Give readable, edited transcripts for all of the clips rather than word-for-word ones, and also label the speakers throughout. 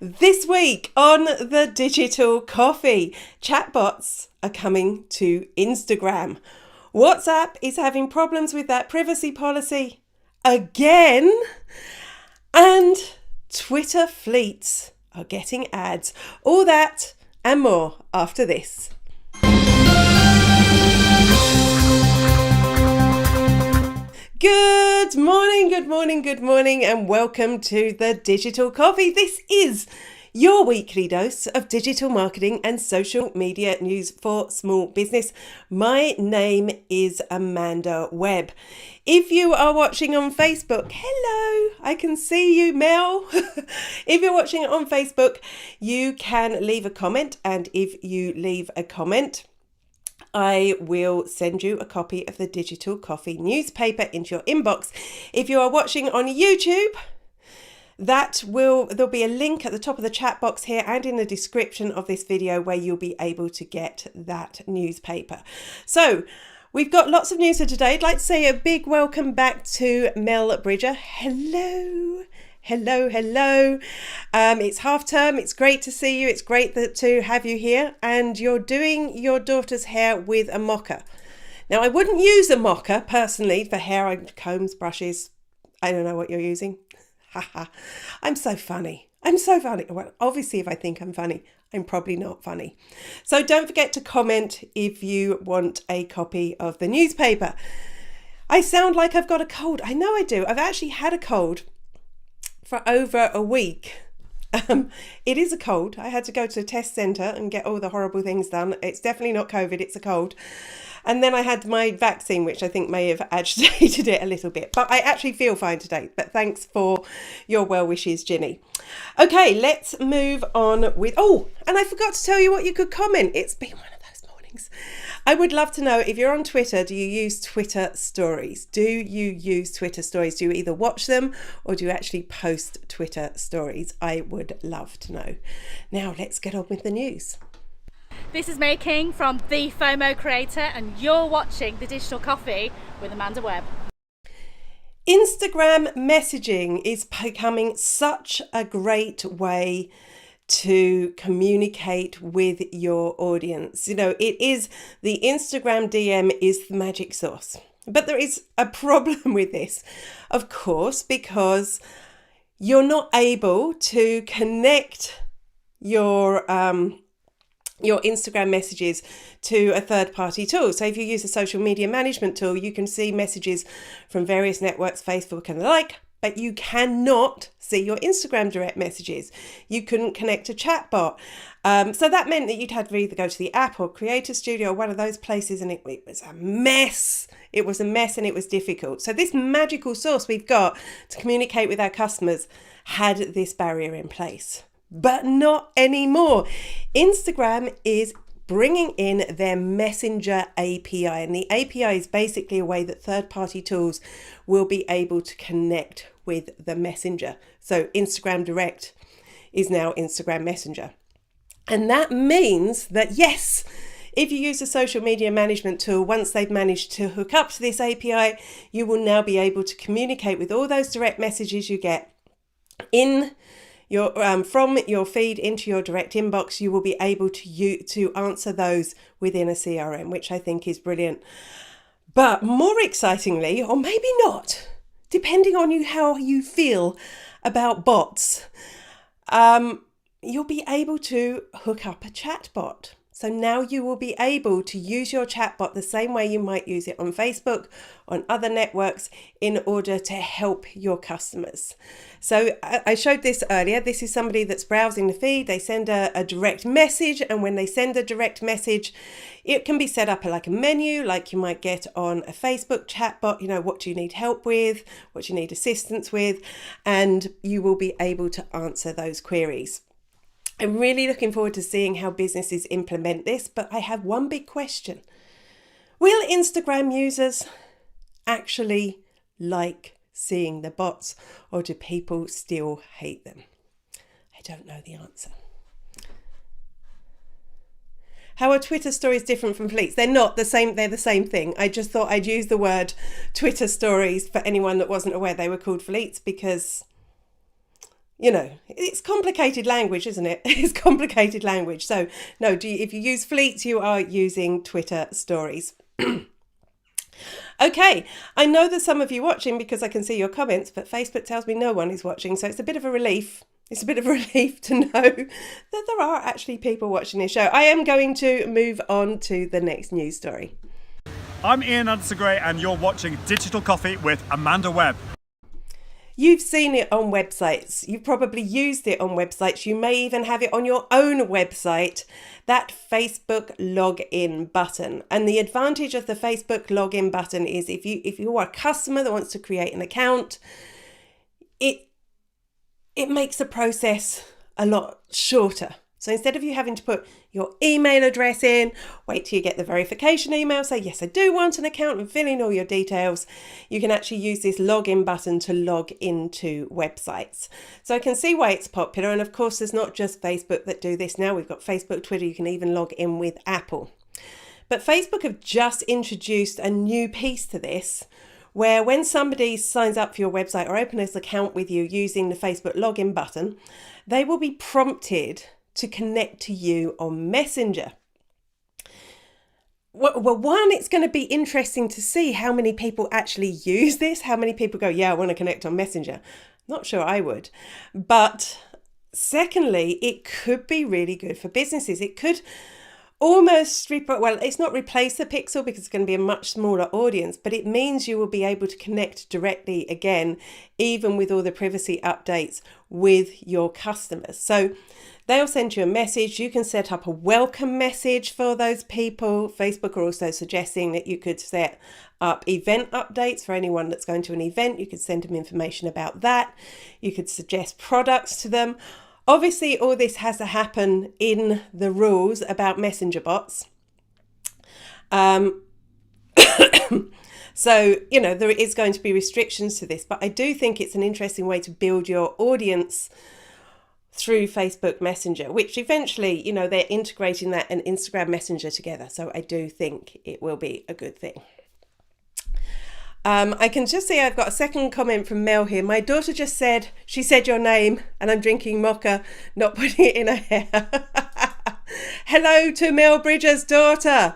Speaker 1: This week on the Digital Coffee, chatbots are coming to Instagram. WhatsApp is having problems with that privacy policy again. And Twitter fleets are getting ads. All that and more after this. Good morning, and welcome to the Digital Coffee. This is your weekly dose of digital marketing and social media news for small business. My name is Amanda Webb. If you are watching on Facebook, hello, I can see you, Mel. If you're watching on Facebook, you can leave a comment, and if you leave a comment, I will send you a copy of the Digital Coffee newspaper into your inbox. If you are watching on YouTube, there'll be a link at the top of the chat box here and in the description of this video where you'll be able to get that newspaper. So we've got lots of news for today. I'd like to say a big welcome back to Mel Bridger. Hello. It's half term. It's great to see you. It's great to have you here, and you're doing your daughter's hair with a mocha. Now, I wouldn't use a mocha personally for hair, combs, brushes. I don't know what you're using. I'm so funny. Well, obviously, if I think I'm funny, I'm probably not funny. So don't forget to comment if you want a copy of the newspaper. I sound like I've got a cold. I know I do. I've actually had a cold for over a week. It is a cold. I had to go to a test centre and get all the horrible things done. It's definitely not COVID, it's a cold. And then I had my vaccine, which I think may have agitated it a little bit. But I actually feel fine today. But thanks for your well wishes, Ginny. Okay, let's move on with... Oh, and I forgot to tell you what you could comment. It's been one of those mornings. I would love to know, if you're on Twitter, do you use Twitter stories? Do you use Twitter stories? Do you either watch them or do you actually post Twitter stories? I would love to know. Now let's get on with the news.
Speaker 2: This is May King from The FOMO Creator, and you're watching The Digital Coffee with Amanda Webb.
Speaker 1: Instagram messaging is becoming such a great way to communicate with your audience. You know, it is the Instagram DM is the magic sauce. But there is a problem with this, of course, because you're not able to connect your Instagram messages to a third-party tool. So if you use a social media management tool, you can see messages from various networks, Facebook and the like, but you cannot see your Instagram direct messages. You couldn't connect a chatbot. So that meant that you'd have to either go to the app or Creator Studio or one of those places, and it was a mess. It was a mess and it was difficult. So this magical source we've got to communicate with our customers had this barrier in place. But not anymore. Instagram is bringing in their Messenger API, and the API is basically a way that third-party tools will be able to connect with the Messenger. So Instagram Direct is now Instagram Messenger. And that means that, yes, if you use a social media management tool, once they've managed to hook up to this API, you will now be able to communicate with all those direct messages you get in your from your feed into your direct inbox. You will be able to answer those within a CRM, which I think is brilliant. But more excitingly, or maybe not, depending on how you feel about bots, you'll be able to hook up a chatbot. So now you will be able to use your chatbot the same way you might use it on Facebook, on other networks, in order to help your customers. So I showed this earlier. This is somebody that's browsing the feed. They send a direct message, and when they send a direct message, it can be set up like a menu, like you might get on a Facebook chatbot. You know, what do you need help with? What do you need assistance with? And you will be able to answer those queries. I'm really looking forward to seeing how businesses implement this, but I have one big question. Will Instagram users actually like seeing the bots, or do people still hate them? I don't know the answer. How are Twitter stories different from fleets? They're not the same. They're the same thing. I just thought I'd use the word Twitter stories for anyone that wasn't aware they were called fleets, because it's complicated language, isn't it? It's complicated language. So no, if you use fleets, you are using Twitter stories. Okay, I know there's some of you watching because I can see your comments, but Facebook tells me no one is watching. So it's a bit of a relief. It's a bit of a relief to know that there are actually people watching this show. I am going to move on to the next news story.
Speaker 3: I'm Ian Anderson-Gray and you're watching Digital Coffee with Amanda Webb.
Speaker 1: You've seen it on websites. You've probably used it on websites. You may even have it on your own website, that Facebook login button. And the advantage of the Facebook login button is if you are a customer that wants to create an account, it makes the process a lot shorter. So instead of you having to put your email address in, wait till you get the verification email, say, yes, I do want an account, and fill in all your details, you can actually use this login button to log into websites. So I can see why it's popular. And of course, there's not just Facebook that do this now. We've got Facebook, Twitter, you can even log in with Apple. But Facebook have just introduced a new piece to this, where when somebody signs up for your website or opens an account with you using the Facebook login button, they will be prompted to connect to you on Messenger. Well, one, it's going to be interesting to see how many people actually use this, how many people go, yeah, I want to connect on Messenger. Not sure I would. But secondly, it could be really good for businesses. It could almost, it's not replace the pixel because it's going to be a much smaller audience, but it means you will be able to connect directly again, even with all the privacy updates with your customers. So they'll send you a message. You can set up a welcome message for those people. Facebook are also suggesting that you could set up event updates for anyone that's going to an event. You could send them information about that. You could suggest products to them. Obviously, all this has to happen in the rules about messenger bots. So, there is going to be restrictions to this, but I do think it's an interesting way to build your audience through Facebook Messenger, which eventually, they're integrating that and Instagram Messenger together. So I do think it will be a good thing. I can just see I've got a second comment from Mel here. My daughter just said, she said your name and I'm drinking mocha, not putting it in her hair. Hello to Mel Bridger's daughter.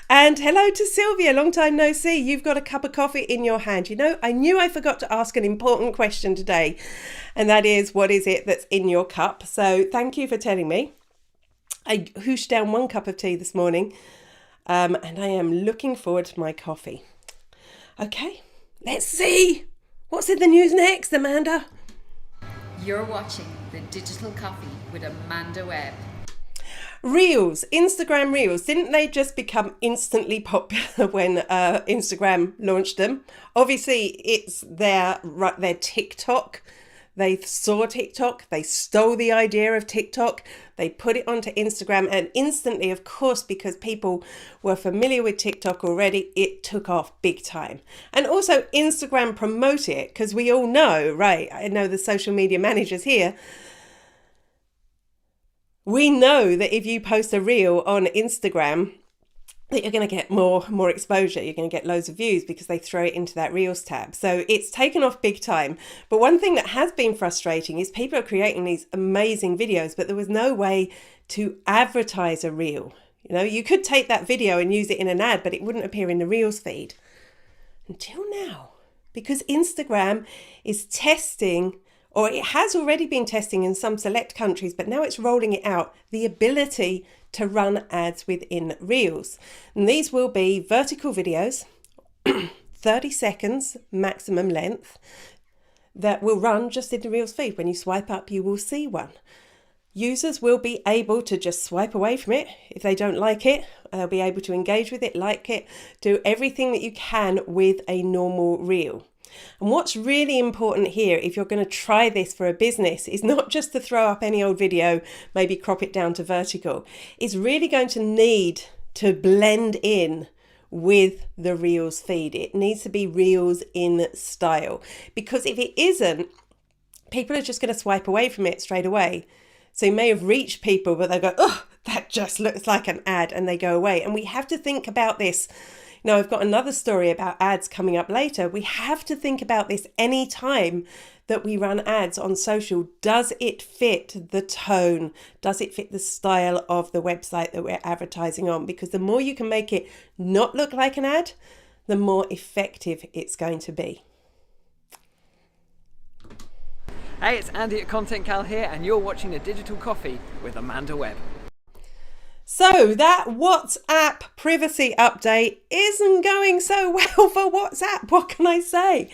Speaker 1: And hello to Sylvia, long time no see. You've got a cup of coffee in your hand. I knew I forgot to ask an important question today, and that is, what is it that's in your cup? So thank you for telling me. I hooshed down 1 cup of tea this morning, and I am looking forward to my coffee. Okay, let's see. What's in the news next, Amanda?
Speaker 4: You're watching the Digital Coffee with Amanda Webb.
Speaker 1: Reels, Instagram Reels, didn't they just become instantly popular when Instagram launched them? Obviously, it's their TikTok. They saw TikTok, they stole the idea of TikTok, they put it onto Instagram, and instantly, of course, because people were familiar with TikTok already, it took off big time. And also Instagram promote it, because we all know, right, I know the social media managers here, we know that if you post a reel on Instagram, that you're going to get more exposure. You're going to get loads of views because they throw it into that Reels tab. So it's taken off big time. But one thing that has been frustrating is people are creating these amazing videos, but there was no way to advertise a reel. You could take that video and use it in an ad, but it wouldn't appear in the Reels feed until now, because Instagram is testing, or it has already been testing in some select countries, but now it's rolling it out, the ability to run ads within Reels. And these will be vertical videos, 30 seconds maximum length, that will run just in the Reels feed. When you swipe up, you will see one. Users will be able to just swipe away from it if they don't like it. They'll be able to engage with it, like it, do everything that you can with a normal reel. And what's really important here, if you're going to try this for a business, is not just to throw up any old video, maybe crop it down to vertical. It's really going to need to blend in with the Reels feed. It needs to be Reels in style, because if it isn't, people are just going to swipe away from it straight away. So you may have reached people, but they go, oh, that just looks like an ad, and they go away. And we have to think about this Now, I've got another story about ads coming up later. We have to think about this any time that we run ads on social. Does it fit the tone? Does it fit the style of the website that we're advertising on? Because the more you can make it not look like an ad, the more effective it's going to be.
Speaker 5: Hey, it's Andy at Content Cal here, and you're watching The Digital Coffee with Amanda Webb.
Speaker 1: So that WhatsApp privacy update isn't going so well for WhatsApp. What can I say?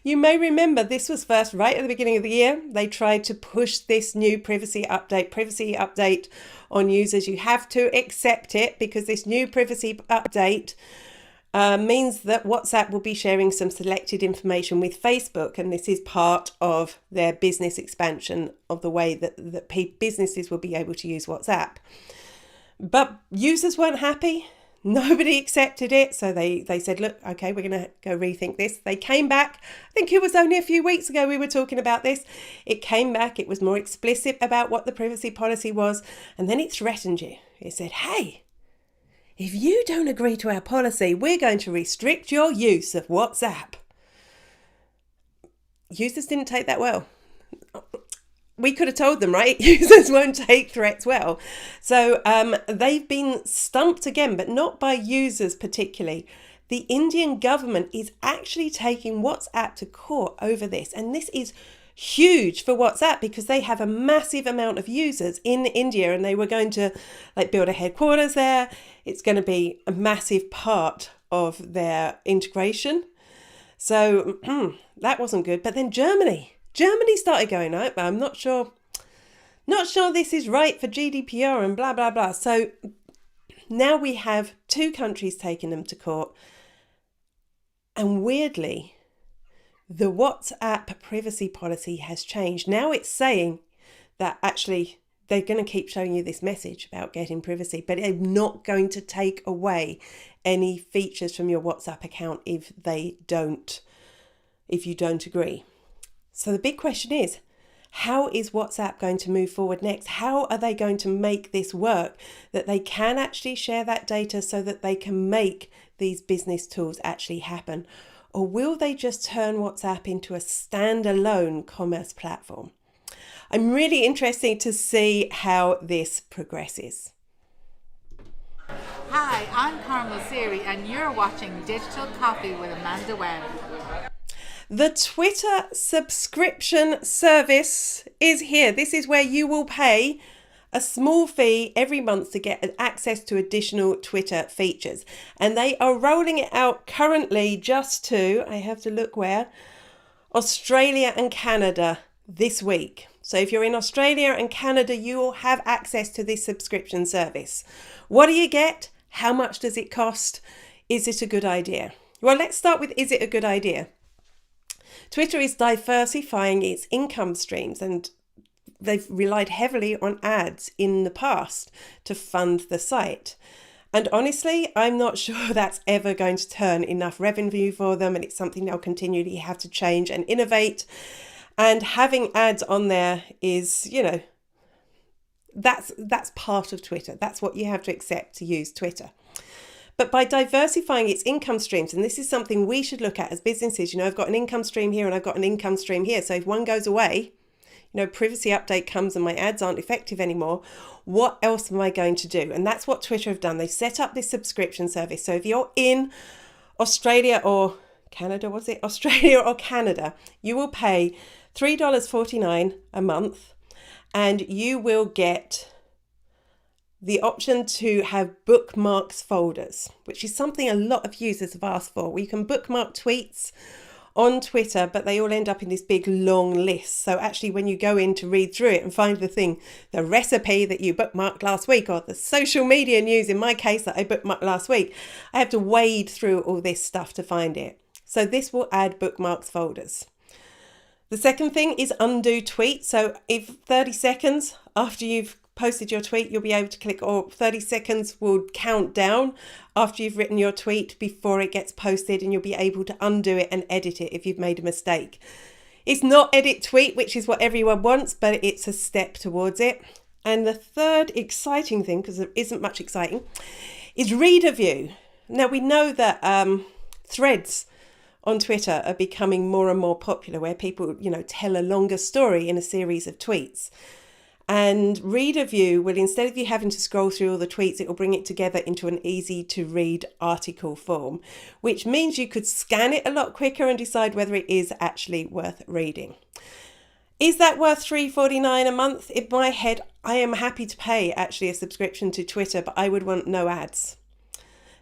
Speaker 1: You may remember this was first right at the beginning of the year. They tried to push this new privacy update on users. You have to accept it because this new privacy update means that WhatsApp will be sharing some selected information with Facebook, and this is part of their business expansion of the way that businesses will be able to use WhatsApp. But users weren't happy. Nobody accepted it. So they said, look, okay, we're going to go rethink this. They came back. I think it was only a few weeks ago we were talking about this. It came back. It was more explicit about what the privacy policy was. And then it threatened you. It said, hey, if you don't agree to our policy, we're going to restrict your use of WhatsApp. Users didn't take that well. We could have told them, right? Users won't take threats well. So they've been stumped again, but not by users particularly. The Indian government is actually taking WhatsApp to court over this. And this is huge for WhatsApp because they have a massive amount of users in India, and they were going to build a headquarters there. It's going to be a massive part of their integration. So that wasn't good. But then Germany started going, oh, I'm not sure this is right for GDPR and blah, blah, blah. So now we have two countries taking them to court. And weirdly, the WhatsApp privacy policy has changed. Now it's saying that actually they're going to keep showing you this message about getting privacy, but they're not going to take away any features from your WhatsApp account if you don't agree. So the big question is, how is WhatsApp going to move forward next? How are they going to make this work that they can actually share that data so that they can make these business tools actually happen? Or will they just turn WhatsApp into a standalone commerce platform? I'm really interested to see how this progresses.
Speaker 6: Hi, I'm Carmel Siri, and you're watching Digital Coffee with Amanda Webb.
Speaker 1: The Twitter subscription service is here. This is where you will pay a small fee every month to get access to additional Twitter features. And they are rolling it out currently just to, I have to look where, Australia and Canada this week. So if you're in Australia and Canada, you will have access to this subscription service. What do you get? How much does it cost? Is it a good idea? Well, let's start with, is it a good idea? Twitter is diversifying its income streams, and they've relied heavily on ads in the past to fund the site. And honestly, I'm not sure that's ever going to turn enough revenue for them, and it's something they'll continually have to change and innovate. And having ads on there is, that's part of Twitter. That's what you have to accept to use Twitter. But by diversifying its income streams, and this is something we should look at as businesses, I've got an income stream here and I've got an income stream here. So if one goes away, privacy update comes and my ads aren't effective anymore, what else am I going to do? And that's what Twitter have done. They set up this subscription service. So if you're in Australia or Canada, Australia or Canada, you will pay $3.49 a month, and you will get the option to have bookmarks folders, which is something a lot of users have asked for. We can bookmark tweets on Twitter, but they all end up in this big long list. So actually when you go in to read through it and find the recipe that you bookmarked last week, or the social media news in my case that I bookmarked last week, I have to wade through all this stuff to find it. So this will add bookmarks folders. The second thing is undo tweet. So if 30 seconds after you've posted your tweet, you'll be able to click, or 30 seconds will count down after you've written your tweet before it gets posted, and you'll be able to undo it and edit it if you've made a mistake. It's not edit tweet, which is what everyone wants, but it's a step towards it. And the third exciting thing, because there isn't much exciting, is reader view. Now we know that threads on Twitter are becoming more and more popular, where people, tell a longer story in a series of tweets. And Reader View will, instead of you having to scroll through all the tweets, it will bring it together into an easy to read article form, which means you could scan it a lot quicker and decide whether it is actually worth reading. Is that worth $3.49 a month? In my head, I am happy to pay actually a subscription to Twitter, but I would want no ads.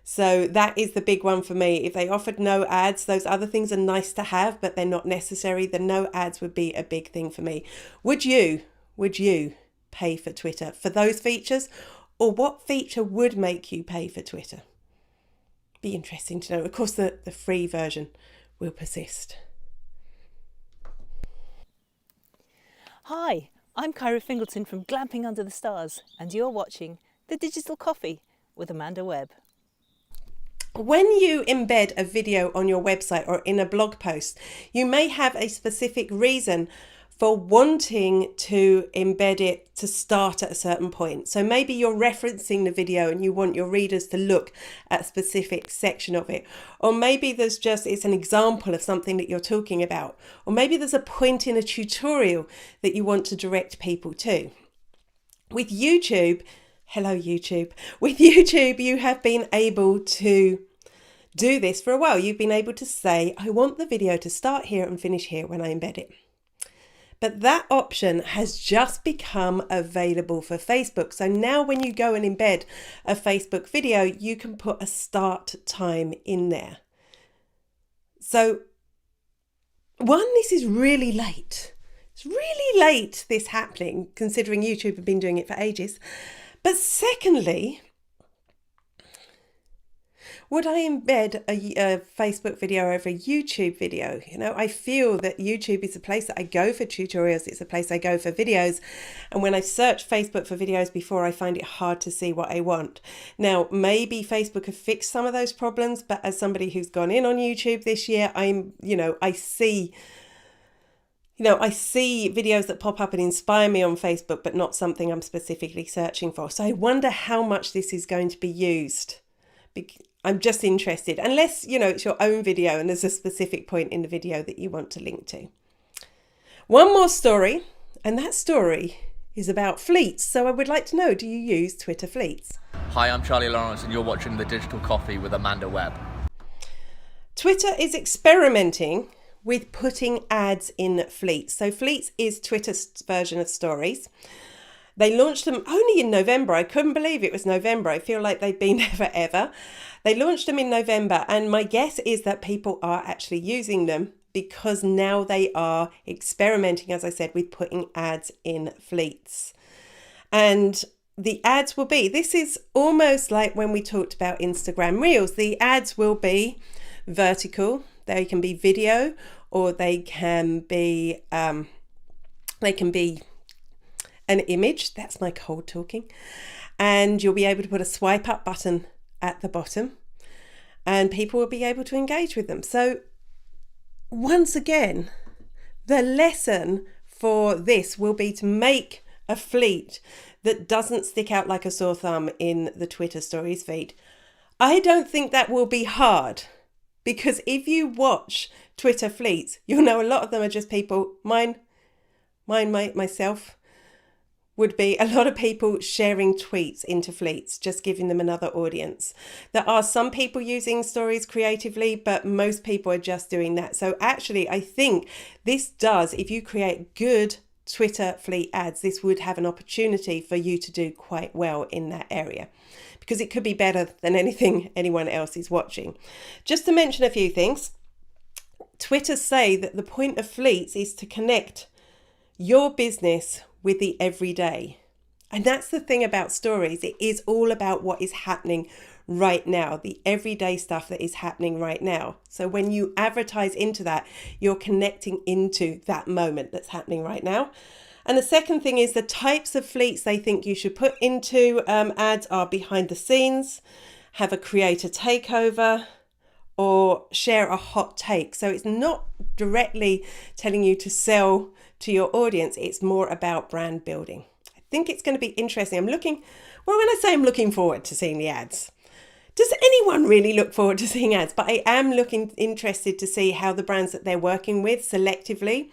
Speaker 1: So that is the big one for me. If they offered no ads, those other things are nice to have, but they're not necessary. The no ads would be a big thing for me. Would you pay for Twitter for those features? Or what feature would make you pay for Twitter? Be interesting to know. Of course, the free version will persist.
Speaker 7: Hi, I'm Kyra Fingleton from Glamping Under the Stars, and you're watching The Digital Coffee with Amanda Webb.
Speaker 1: When you embed a video on your website or in a blog post, you may have a specific reason for wanting to embed it to start at a certain point. So maybe you're referencing the video and you want your readers to look at a specific section of it. Or maybe it's an example of something that you're talking about. Or maybe there's a point in a tutorial that you want to direct people to. With YouTube, with YouTube, you have been able to do this for a while. You've been able to say, I want the video to start here and finish here when I embed it. But that option has just become available for Facebook. So now when you go and embed a Facebook video, you can put a start time in there. So this is really late. It's really late, this happening, considering YouTube have been doing it for ages. But secondly, would I embed a Facebook video over a YouTube video? I feel that YouTube is a place that I go for tutorials. It's a place I go for videos. And when I search Facebook for videos before, I find it hard to see what I want. Now, maybe Facebook have fixed some of those problems, but as somebody who's gone in on YouTube this year, I see videos that pop up and inspire me on Facebook, but not something I'm specifically searching for. So I wonder how much this is going to be used. I'm just interested, unless, it's your own video and there's a specific point in the video that you want to link to. One more story, and that story is about fleets. So I would like to know, do you use Twitter fleets?
Speaker 8: Hi, I'm Charlie Lawrence and you're watching The Digital Coffee with Amanda Webb.
Speaker 1: Twitter is experimenting with putting ads in fleets. So fleets is Twitter's version of stories. They launched them only in November. I couldn't believe it was November. I feel like they've been there forever. They launched them in November, and my guess is that people are actually using them because now they are experimenting, as I said, with putting ads in fleets. And the ads will be, this is almost like when we talked about Instagram Reels. The ads will be vertical. They can be video, or they can be an image. That's my cold talking. And you'll be able to put a swipe up button at the bottom and people will be able to engage with them. So once again, the lesson for this will be to make a fleet that doesn't stick out like a sore thumb in the Twitter stories feed. I don't think that will be hard, because if you watch Twitter fleets, you'll know a lot of them are just people, myself, would be a lot of people sharing tweets into fleets, just giving them another audience. There are some people using stories creatively, but most people are just doing that. So actually, I think this does, if you create good Twitter fleet ads, this would have an opportunity for you to do quite well in that area, because it could be better than anything anyone else is watching. Just to mention a few things, Twitter say that the point of fleets is to connect your business with the everyday. And that's the thing about stories. It is all about what is happening right now, the everyday stuff that is happening right now. So when you advertise into that, you're connecting into that moment that's happening right now. And the second thing is the types of fleets they think you should put into ads are behind the scenes, have a creator takeover, or share a hot take. So it's not directly telling you to sell to your audience. It's more about brand building. I think it's going to be interesting. When I say I'm looking forward to seeing the ads, does anyone really look forward to seeing ads? But I am interested to see how the brands that they're working with selectively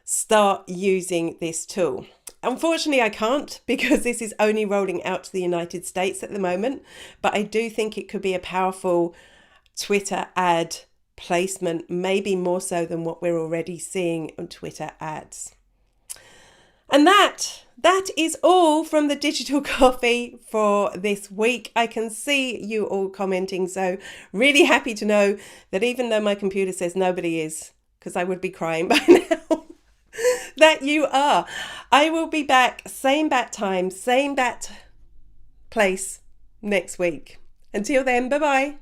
Speaker 1: start using this tool. Unfortunately, I can't because this is only rolling out to the United States at the moment, but I do think it could be a powerful Twitter ad placement, maybe more so than what we're already seeing on Twitter ads. And that is all from the Digital Coffee for this week. I can see you all commenting, so really happy to know that even though my computer says nobody is, because I would be crying by now, that you are. I will be back, same bat time, same bat place next week. Until then, bye-bye.